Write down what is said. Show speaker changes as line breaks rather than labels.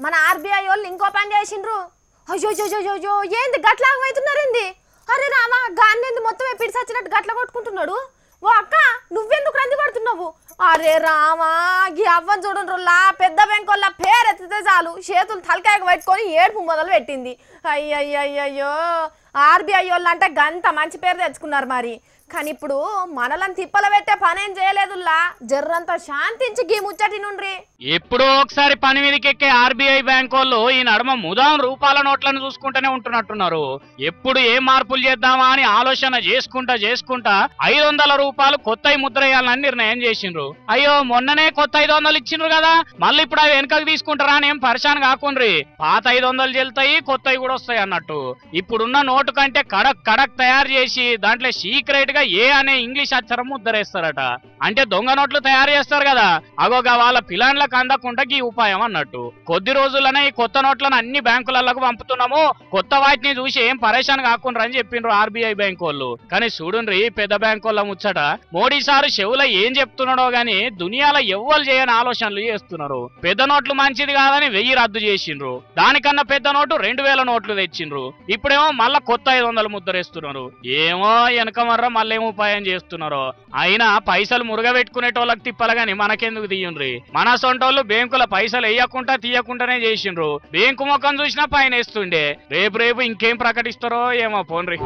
మన ఆర్బీఐ వాళ్ళు ఇంకో పని చేసిండ్రు. అయ్యో అయ్యో ఏంది గట్లాగా అవుతున్నారేంది? అరే రామా గాంధీ మొత్తం ఎప్పుడు సచ్చినట్టు గట్ల కొట్టుకుంటున్నాడు. ఓ అక్క నువ్వెందుకు రంది పడుతున్నావు? అరే రామా ఈ అవ్వని చూడండిలా పెద్ద బ్యాంక్ వల్ల పేరు ఎత్తితే చాలు చేతులు తలకాయకు పెట్టుకొని ఏడుపు మొదలు పెట్టింది. అయ్యయ్యో ఆర్బీఐ వాళ్ళు అంటే గంత మంచి పేరు తెచ్చుకున్నారు మరి. కానీ ఇప్పుడు మనలను తిప్పల పెట్టే పనేం చేయలేదుల్లా. జర్రంతా శాంతించి గీ ముచ్చటి నుండ్రి.
ఎప్పుడో ఒకసారి పని మీదకి ఎక్కే ఆర్బీఐ బ్యాంక్ వాళ్ళు ఈ నడుమ ముదాం రూపాల నోట్లను చూసుకుంటూనే ఉంటున్నట్టున్నారు. ఎప్పుడు ఏ మార్పులు చేద్దామా అని ఆలోచన చేసుకుంటా 500 రూపాయలు కొత్త ముద్ర వేయాలని నిర్ణయం చేసిండ్రు. అయ్యో మొన్ననే కొత్త 500 ఇచ్చిండ్రు కదా, మళ్ళీ ఇప్పుడు అవి వెనకకు తీసుకుంటారా అని ఏం పరిశాన్ కాకుండ్రి. పాత 500 చెల్తాయి, కొత్తవి కూడా వస్తాయి అన్నట్టు. ఇప్పుడున్న నోటు కంటే కడక్ తయారు చేసి దాంట్లో సీక్రెట్ ఏ అనే ఇంగ్లీష్ అక్షరం ముద్రేస్తారట. అంటే దొంగ నోట్లు తయారు చేస్తారు కదా, అగోగా వాళ్ళ పిలాన్లకు అందకుండా ఈ ఉపాయం అన్నట్టు. కొద్ది రోజులనే ఈ కొత్త నోట్లను అన్ని బ్యాంకులకు పంపుతున్నాము, కొత్త వాటిని చూసి ఏం పరేషాన్ కాకుండా అని చెప్పిండ్రు ఆర్బీఐ బ్యాంక్ వాళ్ళు. కానీ చూడుండ్రి పెద్ద బ్యాంక్ వాళ్ళ ముచ్చట. మోడీ సారు చెవుల ఏం చెప్తున్నాడో గాని దునియాలో ఎవ్వరు చేయని ఆలోచనలు చేస్తున్నారు. పెద్ద నోట్లు మంచిది కాదని 1000 రద్దు చేసిండ్రు. దానికన్నా పెద్ద నోటు 2000 నోట్లు తెచ్చిండ్రు. ఇప్పుడేమో మళ్ళా కొత్త 500 ముద్రేస్తున్నారు. ఏమో వెనక మర్ర ఏం ఉపాయం చేస్తున్నారో. అయినా పైసలు మురుగబెట్టుకునేటోళ్ళకి తిప్పలు గాని మనకెందుకు తీయండ్రి? మన సొంటోళ్ళు బ్యాంకుల పైసలు వేయకుండా తీయకుండానే చేసిండ్రు. బ్యాంకు ముఖం చూసినా పైన వేస్తుండే. రేపు ఇంకేం ప్రకటిస్తారో ఏమో పోన్రి.